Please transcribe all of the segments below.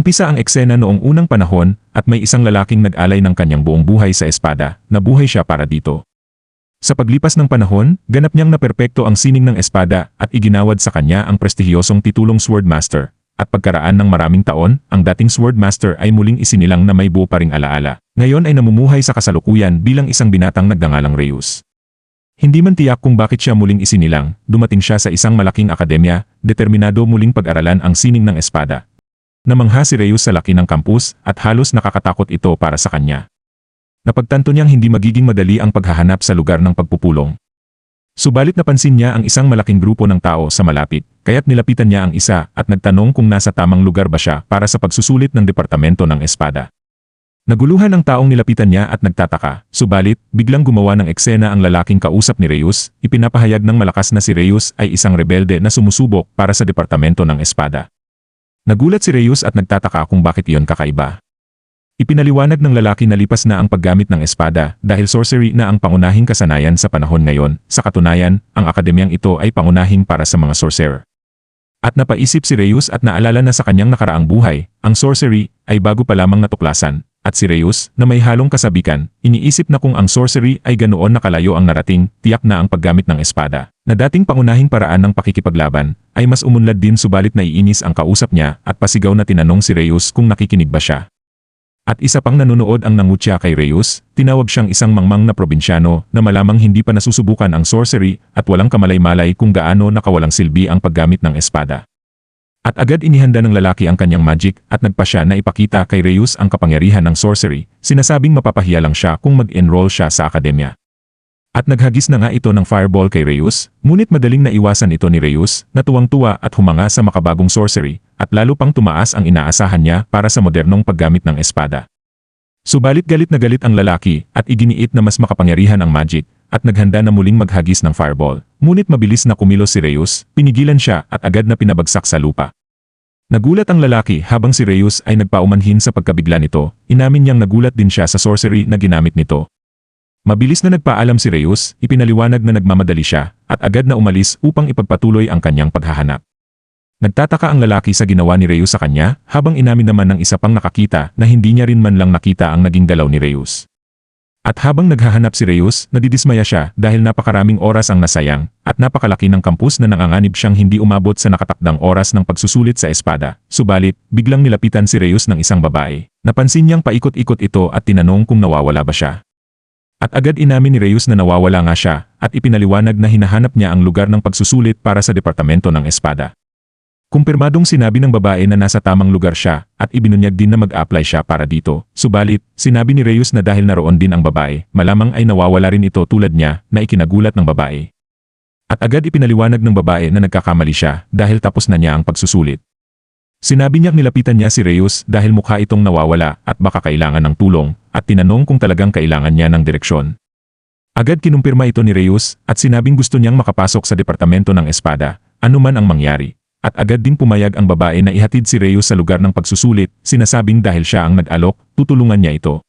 Nagumpisa ang eksena noong unang panahon at may isang lalaking nag-alay ng kanyang buong buhay sa espada. Nabuhay siya para dito. Sa paglipas ng panahon, ganap niyang naperpekto ang sining ng espada at iginawad sa kanya ang prestihiyosong titulong Swordmaster. At pagkaraan ng maraming taon, ang dating Swordmaster ay muling isinilang na may buo pa ring alaala. Ngayon ay namumuhay sa kasalukuyan bilang isang binatang nagngangalang Reus. Hindi man tiyak kung bakit siya muling isinilang, dumating siya sa isang malaking akademya, determinado muling pag-aralan ang sining ng espada. Namangha si Reus sa laki ng kampus at halos nakakatakot ito para sa kanya. Napagtanto niyang hindi magiging madali ang paghahanap sa lugar ng pagpupulong. Subalit napansin niya ang isang malaking grupo ng tao sa malapit, kaya't nilapitan niya ang isa at nagtanong kung nasa tamang lugar ba siya para sa pagsusulit ng departamento ng espada. Naguluhan ang taong nilapitan niya at nagtataka, subalit biglang gumawa ng eksena ang lalaking kausap ni Reus, ipinapahayag ng malakas na si Reus ay isang rebelde na sumusubok para sa departamento ng espada. Nagulat si Reus at nagtataka kung bakit iyon kakaiba. Ipinaliwanag ng lalaki na lipas na ang paggamit ng espada dahil sorcery na ang pangunahing kasanayan sa panahon ngayon. Sa katunayan, ang akademyang ito ay pangunahing para sa mga sorcerer. At napaisip si Reus at naalala na sa kanyang nakaraang buhay, ang sorcery ay bago pa lamang natuklasan. At si Reus, na may halong kasabikan, iniisip na kung ang sorcery ay ganoon nakalayo ang narating, tiyak na ang paggamit ng espada, na dating pangunahing paraan ng pakikipaglaban, ay mas umunlad din subalit naiinis ang kausap niya at pasigaw na tinanong si Reus kung nakikinig ba siya. At isa pang nanonood ang nangutya kay Reus, tinawag siyang isang mangmang na probinsyano na malamang hindi pa nasusubukan ang sorcery at walang kamalay-malay kung gaano nakawalang silbi ang paggamit ng espada. At agad inihanda ng lalaki ang kanyang magic at nagpa siya na ipakita kay Reus ang kapangyarihan ng sorcery, sinasabing mapapahiya lang siya kung mag-enroll siya sa akademya. At naghagis na nga ito ng fireball kay Reus, ngunit madaling naiwasan ito ni Reus, na tuwang-tuwa at humanga sa makabagong sorcery, at lalo pang tumaas ang inaasahan niya para sa modernong paggamit ng espada. Subalit galit na galit ang lalaki at iginiit na mas makapangyarihan ang magic, at naghanda na muling maghagis ng fireball. Ngunit mabilis na kumilos si Reus, pinigilan siya at agad na pinabagsak sa lupa. Nagulat ang lalaki habang si Reus ay nagpaumanhin sa pagkabigla nito, inamin niyang nagulat din siya sa sorcery na ginamit nito. Mabilis na nagpaalam si Reus, ipinaliwanag na nagmamadali siya, at agad na umalis upang ipagpatuloy ang kanyang paghahanap. Nagtataka ang lalaki sa ginawa ni Reus sa kanya, habang inamin naman ng isa pang nakakita na hindi niya rin man lang nakita ang naging galaw ni Reus. At habang naghahanap si Reus, nadidismaya siya dahil napakaraming oras ang nasayang, at napakalaki ng kampus na nanganganib siyang hindi umabot sa nakatakdang oras ng pagsusulit sa espada. Subalit, biglang nilapitan si Reus ng isang babae. Napansin niyang paikot-ikot ito at tinanong kung nawawala ba siya. At agad inamin ni Reus na nawawala nga siya, at ipinaliwanag na hinahanap niya ang lugar ng pagsusulit para sa departamento ng espada. Kumpirmadong sinabi ng babae na nasa tamang lugar siya, at ibinunyag din na mag-apply siya para dito. Subalit, sinabi ni Reus na dahil naroon din ang babae, malamang ay nawawala rin ito tulad niya, na ikinagulat ng babae. At agad ipinaliwanag ng babae na nagkakamali siya dahil tapos na niya ang pagsusulit. Sinabi niyang nilapitan niya si Reus dahil mukha itong nawawala at baka kailangan ng tulong, at tinanong kung talagang kailangan niya ng direksyon. Agad kinumpirma ito ni Reus at sinabing gusto niyang makapasok sa departamento ng espada, anuman ang mangyari. At agad din pumayag ang babae na ihatid si Reus sa lugar ng pagsusulit, sinasabing dahil siya ang nag-alok, tutulungan niya ito.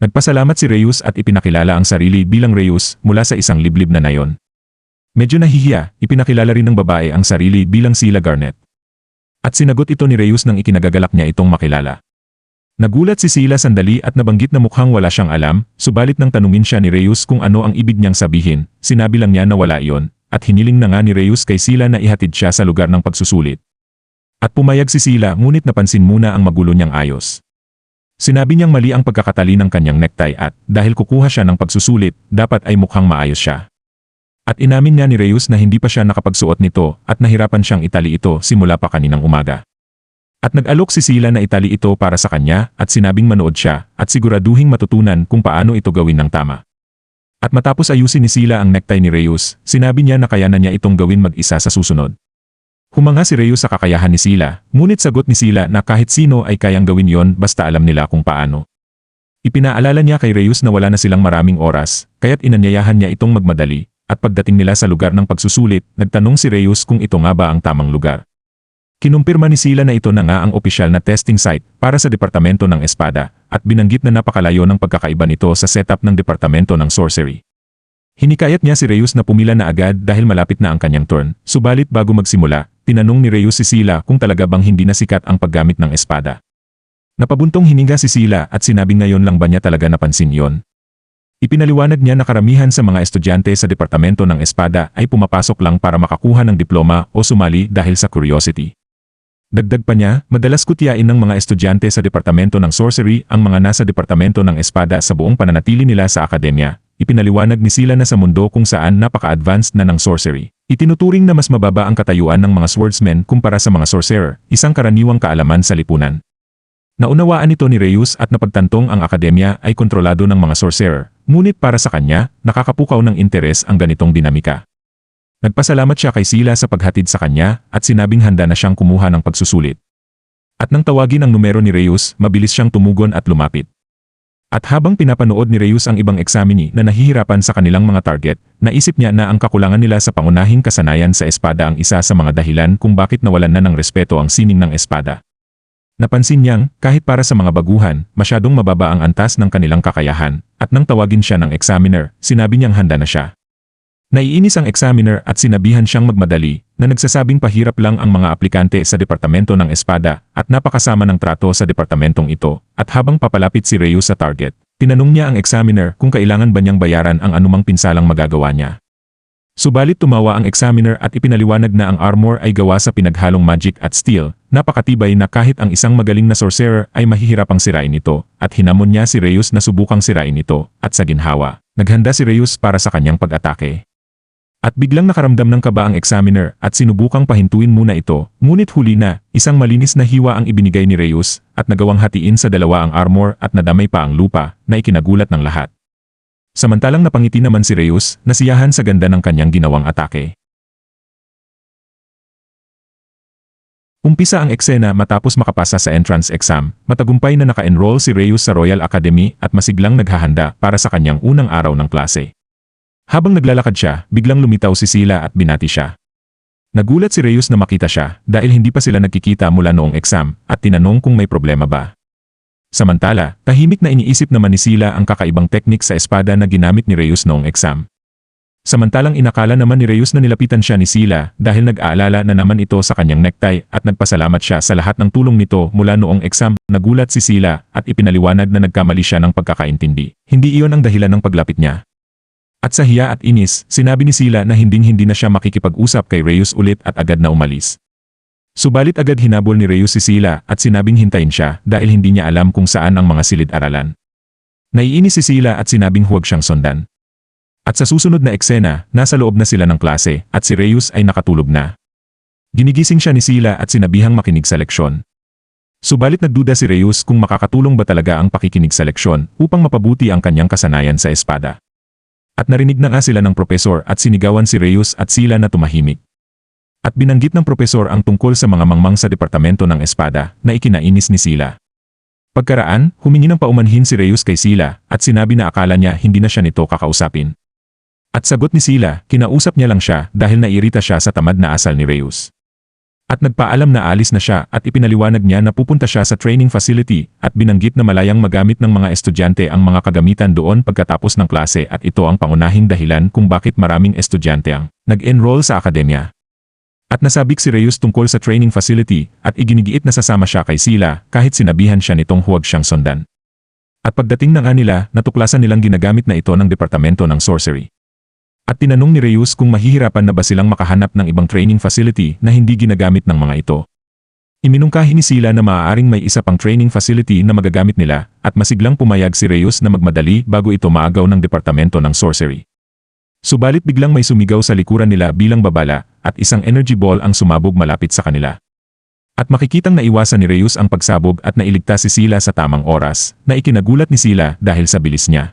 Nagpasalamat si Reus at ipinakilala ang sarili bilang Reus mula sa isang liblib na nayon. Medyo nahihiya, ipinakilala rin ng babae ang sarili bilang Sila Garnet. At sinagot ito ni Reus nang ikinagagalak niya itong makilala. Nagulat si Sila sandali at nabanggit na mukhang wala siyang alam, subalit nang tanungin siya ni Reus kung ano ang ibig niyang sabihin, sinabi lang niya na wala iyon. At hiniling na nga ni Reus kay Sila na ihatid siya sa lugar ng pagsusulit. At pumayag si Sila ngunit napansin muna ang magulo niyang ayos. Sinabi niyang mali ang pagkakatali ng kanyang necktie at dahil kukuha siya ng pagsusulit, dapat ay mukhang maayos siya. At inamin niya ni Reus na hindi pa siya nakapagsuot nito at nahirapan siyang itali ito simula pa kaninang umaga. At nag-alok si Sila na itali ito para sa kanya at sinabing manood siya at siguraduhing matutunan kung paano ito gawin ng tama. At matapos ayusin ni Sila ang necktie ni Reus, sinabi niya na kayanan niya itong gawin mag-isa sa susunod. Humanga si Reus sa kakayahan ni Sila, ngunit sagot ni Sila na kahit sino ay kayang gawin yon basta alam nila kung paano. Ipinaalala niya kay Reus na wala na silang maraming oras, kaya't inanyayahan niya itong magmadali, at pagdating nila sa lugar ng pagsusulit, nagtanong si Reus kung ito nga ba ang tamang lugar. Kinumpirma ni Sila na ito na nga ang opisyal na testing site para sa departamento ng espada, at binanggit na napakalayo ng pagkakaiba nito sa setup ng departamento ng sorcery. Hinikayat niya si Reus na pumila na agad dahil malapit na ang kanyang turn, subalit bago magsimula, tinanong ni Reus si Sila kung talaga bang hindi na sikat ang paggamit ng espada. Napabuntong hininga si Sila at sinabing ngayon lang ba niya talaga napansin yon. Ipinaliwanag niya na karamihan sa mga estudyante sa Departamento ng Espada ay pumapasok lang para makakuha ng diploma o sumali dahil sa curiosity. Dagdag pa niya, madalas kutyain ng mga estudyante sa Departamento ng Sorcery ang mga nasa Departamento ng Espada sa buong pananatili nila sa akademya. Ipinaliwanag ni Sila na sa mundo kung saan napaka-advanced na ng sorcery, itinuturing na mas mababa ang katayuan ng mga swordsmen kumpara sa mga sorcerer, isang karaniwang kaalaman sa lipunan. Naunawaan ito ni Reyes at napagtantong ang akademya ay kontrolado ng mga sorcerer, ngunit para sa kanya, nakakapukaw ng interes ang ganitong dinamika. Nagpasalamat siya kay Sila sa paghatid sa kanya at sinabing handa na siyang kumuha ng pagsusulit. At nang tawagin ang numero ni Reyes, mabilis siyang tumugon at lumapit. At habang pinapanood ni Reyes ang ibang examinee na nahihirapan sa kanilang mga target, naisip niya na ang kakulangan nila sa pangunahing kasanayan sa espada ang isa sa mga dahilan kung bakit nawalan na ng respeto ang sining ng espada. Napansin niyang, kahit para sa mga baguhan, masyadong mababa ang antas ng kanilang kakayahan, at nang tawagin siya ng examiner, sinabi niyang handa na siya. Naiinis ang examiner at sinabihan siyang magmadali, na nagsasabing pahirap lang ang mga aplikante sa Departamento ng Espada, at napakasama ng trato sa departamentong ito, at habang papalapit si Reyes sa target, tinanong niya ang examiner kung kailangan ba niyang bayaran ang anumang pinsalang magagawa niya. Subalit tumawa ang examiner at ipinaliwanag na ang armor ay gawa sa pinaghalong magic at steel, napakatibay na kahit ang isang magaling na sorcerer ay mahihirapang sirain ito, at hinamon niya si Reyes na subukang sirain ito, at sa ginhawa, naghanda si Reyes para sa kanyang pag-atake. At biglang nakaramdam ng kaba ang examiner at sinubukang pahintuin muna ito, ngunit huli na, isang malinis na hiwa ang ibinigay ni Reyes, at nagawang hatiin sa dalawa ang armor at nadamay pa ang lupa, na ikinagulat ng lahat. Samantalang napangiti naman si Reyes, nasiyahan sa ganda ng kanyang ginawang atake. Umpisa ang eksena matapos makapasa sa entrance exam, matagumpay na naka-enroll si Reyes sa Royal Academy at masiglang naghahanda para sa kanyang unang araw ng klase. Habang naglalakad siya, biglang lumitaw si Sila at binati siya. Nagulat si Reyes na makita siya dahil hindi pa sila nagkikita mula noong exam at tinanong kung may problema ba. Samantala, tahimik na iniisip naman ni Sila ang kakaibang teknik sa espada na ginamit ni Reyes noong exam. Samantalang inakala naman ni Reyes na nilapitan siya ni Sila dahil nag-aalala na naman ito sa kanyang necktie at nagpasalamat siya sa lahat ng tulong nito mula noong exam. Nagulat si Sila at ipinaliwanag na nagkamali siya ng pagkakaintindi. Hindi iyon ang dahilan ng paglapit niya. At sa hiya at inis, sinabi ni Sila na hinding-hindi na siya makikipag-usap kay Reyes ulit at agad na umalis. Subalit agad hinabol ni Reyes si Sila at sinabing hintayin siya dahil hindi niya alam kung saan ang mga silid-aralan. Naiinis si Sila at sinabing huwag siyang sundan. At sa susunod na eksena, nasa loob na sila ng klase at si Reyes ay nakatulog na. Ginigising siya ni Sila at sinabihang makinig sa leksyon. Subalit nagduda si Reyes kung makakatulong ba talaga ang pakikinig sa leksyon upang mapabuti ang kanyang kasanayan sa espada. At narinig na nga sila ng propesor at sinigawan si Reyes at Sila na tumahimik. At binanggit ng propesor ang tungkol sa mga mangmang sa Departamento ng Espada na ikinainis ni Sila. Pagkaraan, humingi ng paumanhin si Reyes kay Sila at sinabi na akala niya hindi na siya nito kakausapin. At sagot ni Sila, kinausap niya lang siya dahil nairita siya sa tamad na asal ni Reyes. At nagpaalam na alis na siya at ipinaliwanag niya na pupunta siya sa training facility at binanggit na malayang magamit ng mga estudyante ang mga kagamitan doon pagkatapos ng klase at ito ang pangunahing dahilan kung bakit maraming estudyante ang nag-enroll sa akademya. At nasabik si Reyes tungkol sa training facility at iginigiit na sasama siya kay Sila kahit sinabihan siya nitong huwag siyang sundan. At pagdating na nga nila, natuklasan nilang ginagamit na ito ng Departamento ng Sorcery. At tinanong ni Reyes kung mahihirapan na ba silang makahanap ng ibang training facility na hindi ginagamit ng mga ito. Iminungkahi ni Sila na maaaring may isa pang training facility na magagamit nila at masiglang pumayag si Reyes na magmadali bago ito maagaw ng Departamento ng Sorcery. Subalit biglang may sumigaw sa likuran nila bilang babala at isang energy ball ang sumabog malapit sa kanila. At makikitang naiwasan ni Reyes ang pagsabog at nailigtas si Sila sa tamang oras na ikinagulat ni Sila dahil sa bilis niya.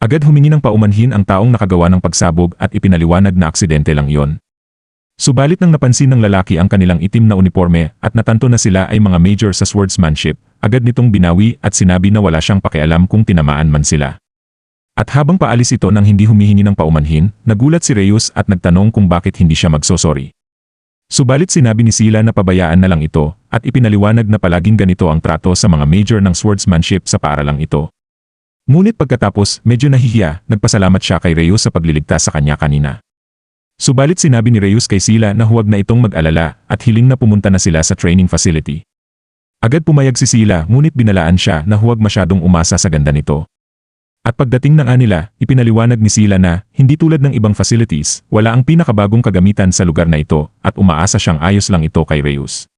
Agad humingi ng paumanhin ang taong nakagawa ng pagsabog at ipinaliwanag na aksidente lang iyon. Subalit nang napansin ng lalaki ang kanilang itim na uniforme at natanto na sila ay mga major sa swordsmanship, agad nitong binawi at sinabi na wala siyang pakialam kung tinamaan man sila. At habang paalis ito nang hindi humihingi ng paumanhin, nagulat si Reyes at nagtanong kung bakit hindi siya magsosorry. Subalit sinabi ni Sila na pabayaan na lang ito at ipinaliwanag na palaging ganito ang trato sa mga major ng swordsmanship sa paaralang ito. Ngunit pagkatapos, medyo nahihiya, nagpasalamat siya kay Reyes sa pagliligtas sa kanya kanina. Subalit sinabi ni Reyes kay Sila na huwag na itong mag-alala at hiling na pumunta na sila sa training facility. Agad pumayag si Sila ngunit binalaan siya na huwag masyadong umasa sa ganda nito. At pagdating ng anila, ipinaliwanag ni Sila na, hindi tulad ng ibang facilities, wala ang pinakabagong kagamitan sa lugar na ito at umaasa siyang ayos lang ito kay Reyes.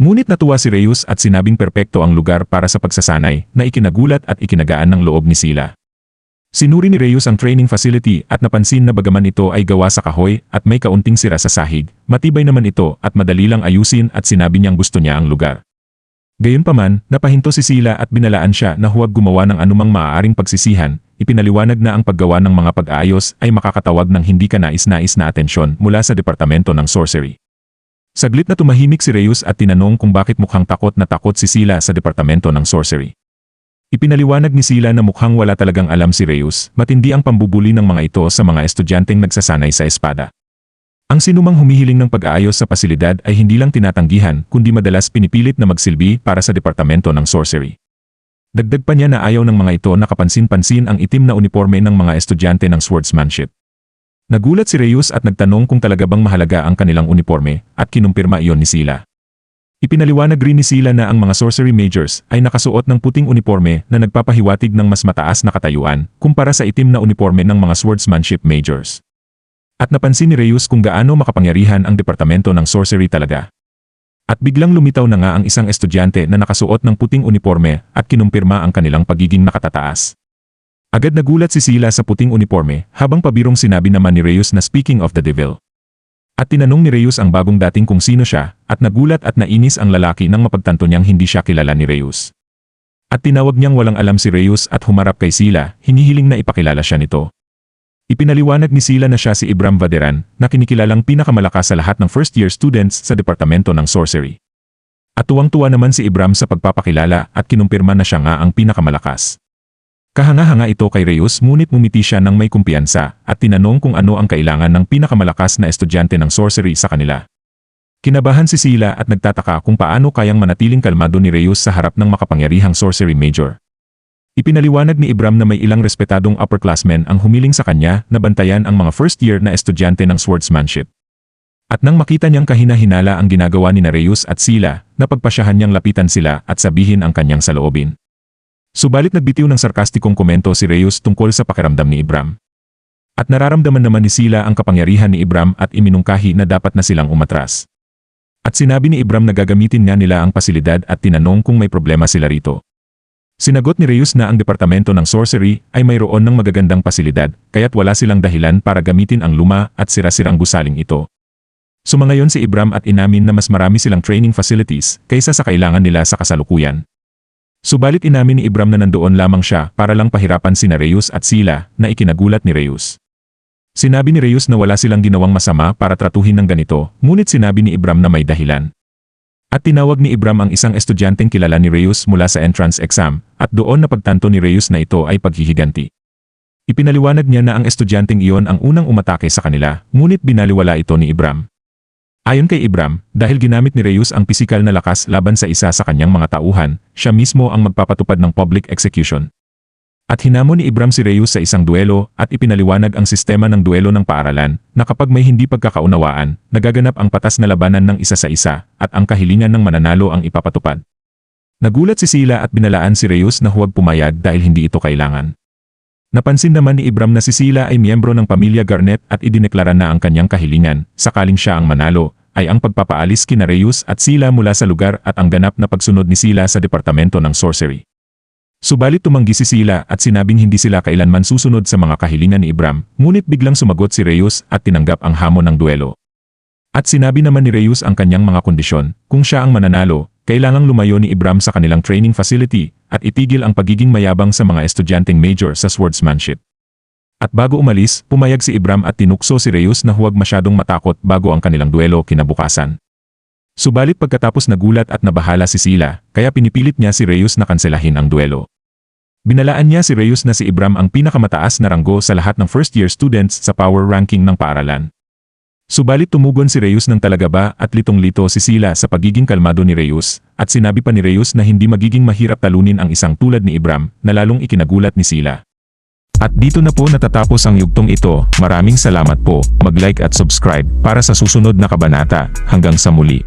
Ngunit natuwa si Reyes at sinabing perpekto ang lugar para sa pagsasanay na ikinagulat at ikinagaan ng loob ni Sila. Sinuri ni Reyes ang training facility at napansin na bagaman ito ay gawa sa kahoy at may kaunting sira sa sahig, matibay naman ito at madali lang ayusin at sinabi niyang gusto niya ang lugar. Gayunpaman, napahinto si Sila at binalaan siya na huwag gumawa ng anumang maaaring pagsisihan, ipinaliwanag na ang paggawa ng mga pag-aayos ay makakatawag ng hindi kanais-nais na atensyon mula sa Departamento ng Sorcery. Saglit na tumahimik si Reyes at tinanong kung bakit mukhang takot na takot si Sila sa Departamento ng Sorcery. Ipinaliwanag ni Sila na mukhang wala talagang alam si Reyes, matindi ang pambubuli ng mga ito sa mga estudyanteng nagsasanay sa espada. Ang sinumang humihiling ng pag-aayos sa pasilidad ay hindi lang tinatanggihan kundi madalas pinipilit na magsilbi para sa Departamento ng Sorcery. Dagdag pa niya na ayaw ng mga ito nakapansin-pansin ang itim na uniforme ng mga estudyante ng swordsmanship. Nagulat si Reyes at nagtanong kung talaga bang mahalaga ang kanilang uniforme at kinumpirma iyon ni Sila. Ipinaliwanag rin ni Sila na ang mga sorcery majors ay nakasuot ng puting uniforme na nagpapahiwatig ng mas mataas na katayuan kumpara sa itim na uniforme ng mga swordsmanship majors. At napansin ni Reyes kung gaano makapangyarihan ang Departamento ng Sorcery talaga. At biglang lumitaw na nga ang isang estudyante na nakasuot ng puting uniforme at kinumpirma ang kanilang pagiging nakatataas. Agad nagulat si Sila sa puting uniforme habang pabirong sinabi naman ni Reyes na speaking of the devil. At tinanong ni Reyes ang bagong dating kung sino siya, at nagulat at nainis ang lalaki nang mapagtanto niyang hindi siya kilala ni Reyes. At tinawag niyang walang alam si Reyes at humarap kay Sila, hinihiling na ipakilala siya nito. Ipinaliwanag ni Sila na siya si Ibram Vaderan, na kinikilalang pinakamalakas sa lahat ng first-year students sa Departamento ng Sorcery. At tuwang-tuwa naman si Ibram sa pagpapakilala at kinumpirma na siya nga ang pinakamalakas. Kahanga-hanga ito kay Reyes ngunit mumiti siya ng may kumpiyansa at tinanong kung ano ang kailangan ng pinakamalakas na estudyante ng sorcery sa kanila. Kinabahan si Sila at nagtataka kung paano kayang manatiling kalmado ni Reyes sa harap ng makapangyarihang sorcery major. Ipinaliwanag ni Ibram na may ilang respetadong upperclassmen ang humiling sa kanya na bantayan ang mga first year na estudyante ng swordsmanship. At nang makita niyang kahina-hinala ang ginagawa ni Reyes at Sila, napagpasyahan niyang lapitan sila at sabihin ang kanyang saloobin. Subalit nagbitiw ng sarkastikong komento si Reyes tungkol sa pakiramdam ni Ibram. At nararamdaman naman ni Sila ang kapangyarihan ni Ibram at iminungkahi na dapat na silang umatras. At sinabi ni Ibram na gagamitin nga nila ang pasilidad at tinanong kung may problema sila rito. Sinagot ni Reyes na ang Departamento ng Sorcery ay mayroon ng magagandang pasilidad kaya't wala silang dahilan para gamitin ang luma at sira-sirang gusaling ito. Sumangayon si Ibram at inamin na mas marami silang training facilities kaysa sa kailangan nila sa kasalukuyan. Subalit inamin ni Ibram na nandoon lamang siya para lang pahirapan sina Reyes at Sila na ikinagulat ni Reyes. Sinabi ni Reyes na wala silang ginawang masama para tratuhin ng ganito, ngunit sinabi ni Ibram na may dahilan. At tinawag ni Ibram ang isang estudyanteng kilala ni Reyes mula sa entrance exam, at doon napagtanto ni Reyes na ito ay paghihiganti. Ipinaliwanag niya na ang estudyanteng iyon ang unang umatake sa kanila, ngunit binaliwala ito ni Ibram. Ayon kay Ibram, dahil ginamit ni Reyes ang pisikal na lakas laban sa isa sa kanyang mga tauhan, siya mismo ang magpapatupad ng public execution. At hinamon ni Ibram si Reyes sa isang duelo at ipinaliwanag ang sistema ng duelo ng paaralan na kapag may hindi pagkakaunawaan, nagaganap ang patas na labanan ng isa sa isa at ang kahilingan ng mananalo ang ipapatupad. Nagulat si Sila at binalaan si Reyes na huwag pumayag dahil hindi ito kailangan. Napansin naman ni Ibram na si Sila ay miyembro ng pamilya Garnet at idineklara na ang kanyang kahilingan, sakaling siya ang manalo, ay ang pagpapaalis kina Reyes at Sila mula sa lugar at ang ganap na pagsunod ni Sila sa Departamento ng Sorcery. Subalit tumanggi si Sila at sinabing hindi sila kailanman susunod sa mga kahilingan ni Ibram, ngunit biglang sumagot si Reyes at tinanggap ang hamon ng duelo. At sinabi naman ni Reyes ang kanyang mga kondisyon, kung siya ang mananalo, kailangang lumayo ni Ibram sa kanilang training facility at itigil ang pagiging mayabang sa mga estudyanteng major sa swordsmanship. At bago umalis, pumayag si Ibram at tinukso si Reyes na huwag masyadong matakot bago ang kanilang duelo kinabukasan. Subalit pagkatapos nagulat at nabahala si Sila, kaya pinipilit niya si Reyes na kanselahin ang duelo. Binalaan niya si Reyes na si Ibram ang pinakamataas na ranggo sa lahat ng first-year students sa power ranking ng paaralan. Subalit tumugon si Reyes ng talaga ba at litong-lito si Sila sa pagiging kalmado ni Reyes, at sinabi pa ni Reyes na hindi magiging mahirap talunin ang isang tulad ni Ibram na lalong ikinagulat ni Sila. At dito na po natatapos ang yugtong ito. Maraming salamat po, mag-like at subscribe para sa susunod na kabanata. Hanggang sa muli.